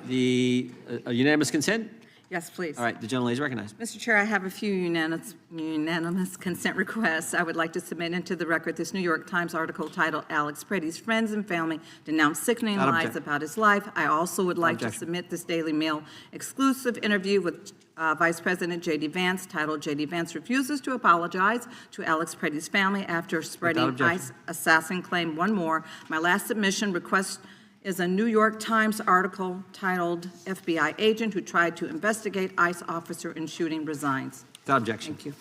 The unanimous consent? Yes, please. All right, the gentlelady is recognized. Mr. Chair, I have a few unanimous consent requests. I would like to submit into the record this New York Times article titled "Alex Pretty's Friends and Family Denounce Sickening Lies About His Life." I also would like to submit this Daily Mail exclusive interview with Vice President J.D. Vance titled "J.D. Vance Refuses to Apologize to Alex Pretty's Family After Spreading ICE Assassin Claim." One more. My last submission request is a New York Times article titled "FBI Agent Who Tried to Investigate ICE Officer in Shooting Resigns." Without objection. Thank you.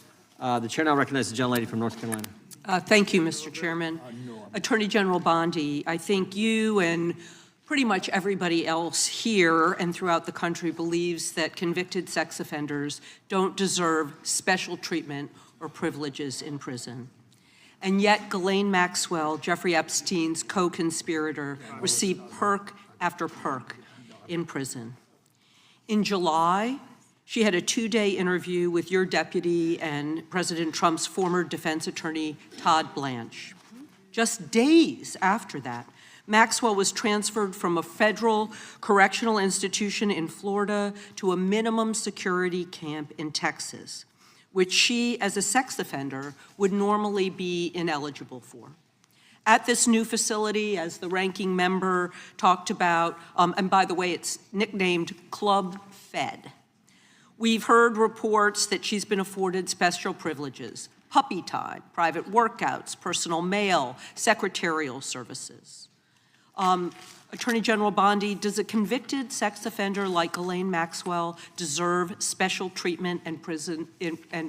The chair now recognizes the gentlelady from North Carolina. Thank you, Mr. Chairman. Attorney General Bondi, I think you and pretty much everybody else here and throughout the country believes that convicted sex offenders don't deserve special treatment or privileges in prison. And yet, Ghislaine Maxwell, Jeffrey Epstein's co-conspirator, received perk after perk in prison. In July, she had a 2-day interview with your deputy and President Trump's former defense attorney, Todd Blanche. Just days after that, Maxwell was transferred from a federal correctional institution in Florida to a minimum security camp in Texas, which she, as a sex offender, would normally be ineligible for. At this new facility, as the ranking member talked about, and by the way, it's nicknamed Club Fed, we've heard reports that she's been afforded special privileges: puppy time, private workouts, personal mail, secretarial services. Attorney General Bondi, does a convicted sex offender like Ghislaine Maxwell deserve special treatment and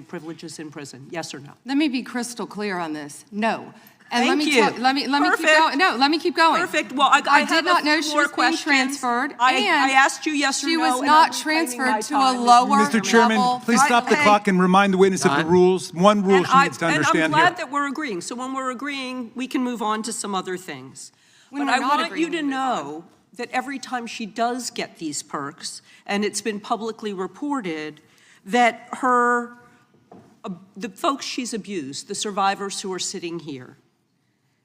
privileges in prison? Yes or no? Let me be crystal clear on this. No. And Thank you. let me keep going. No, let me keep going. Perfect. Well, I did not know she was being transferred. I asked you yes or no. She was not transferred to a lower Mr. Chairman, level. please stop the clock and remind the witness of the rules. One rule she needs to understand here. And I'm glad that we're agreeing. So when we're agreeing, we can move on to some other things. But I want you to know that every time she does get these perks, and it's been publicly reported, that the folks she's abused, the survivors who are sitting here,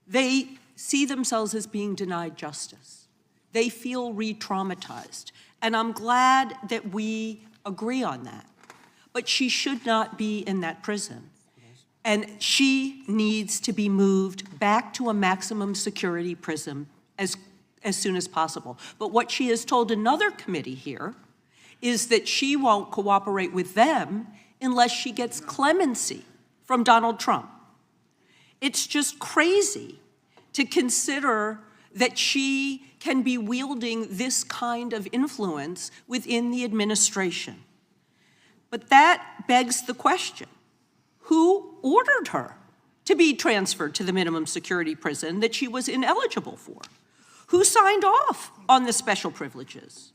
they see themselves as being denied justice. They feel re-traumatized. And I'm glad that we agree on that. But she should not be in that prison. And she needs to be moved back to a maximum security prison as soon as possible. But what she has told another committee here is that she won't cooperate with them unless she gets clemency from Donald Trump. It's just crazy to consider that she can be wielding this kind of influence within the administration. But that begs the question: who ordered her to be transferred to the minimum security prison that she was ineligible for? Who signed off on the special privileges?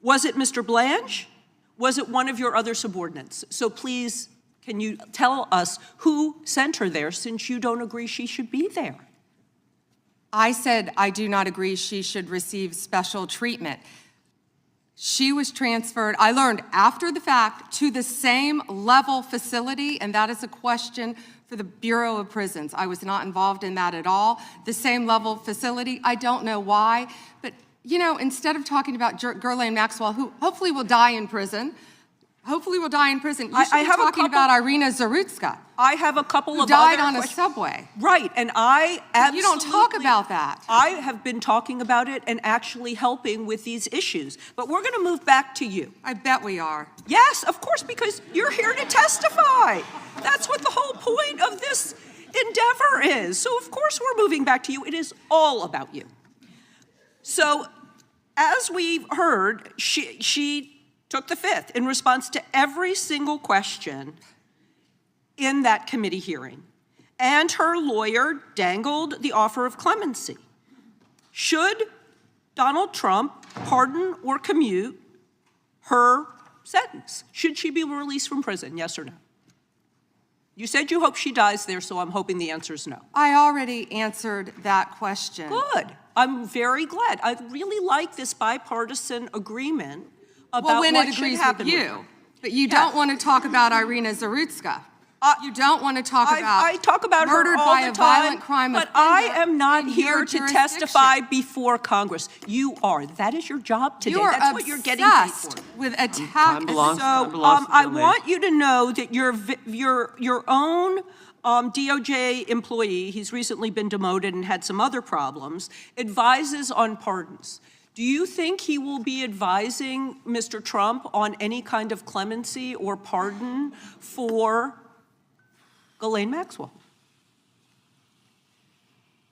Was it Mr. Blanche? Was it one of your other subordinates? So please, can you tell us who sent her there, since you don't agree she should be there? I said I do not agree she should receive special treatment. She was transferred, I learned after the fact, to the same level facility, and that is a question for the Bureau of Prisons. I was not involved in that at all. The same level facility, I don't know why, but you know, instead of talking about Ghislaine Maxwell, who hopefully will die in prison, you should be talking about Irina Zarutska. I have a couple of died other on a subway. Right, and I absolutely... You don't talk about that. I have been talking about it and actually helping with these issues. But we're going to move back to you. I bet we are. Yes, of course, because you're here to testify. That's what the whole point of this endeavor is. So of course we're moving back to you. It is all about you. So as we've heard, she took the fifth in response to every single question in that committee hearing. And her lawyer dangled the offer of clemency. Should Donald Trump pardon or commute her sentence? Should she be released from prison, yes or no? You said you hope she dies there, so I'm hoping the answer is no. I already answered that question. Good. I'm very glad. I really like this bipartisan agreement about when what it should agrees happen with you. But you don't want to talk about Irina Zarutska. You don't want to talk about I talk about her murdered all by the a violent time, crime but I offender am not in here your to jurisdiction. testify before Congress. You are. That is your job today. You are That's what you're getting paid obsessed for. with attack. Time belongs- So time belongs to the I young lady. want you to know that your own DOJ employee, he's recently been demoted and had some other problems, advises on pardons. Do you think he will be advising Mr. Trump on any kind of clemency or pardon for Ghislaine Maxwell?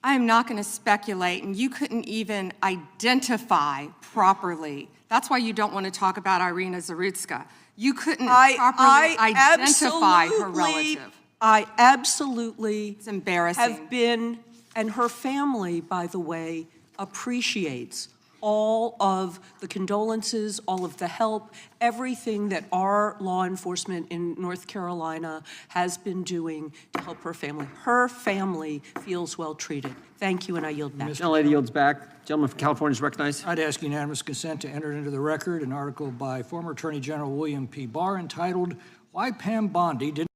I am not going to speculate, and you couldn't even identify properly. That's why you don't want to talk about Irina Zarutska. You couldn't properly identify her relative. I absolutely It's embarrassing. have been, and her family, by the way, appreciates all of the condolences, all of the help, everything that our law enforcement in North Carolina has been doing to help her family. Her family feels well treated. Thank you, and I yield back. Gentlelady lady yields back. Gentleman from California is recognized. I'd ask unanimous consent to enter into the record an article by former Attorney General William P. Barr entitled, "Why Pam Bondi Didn't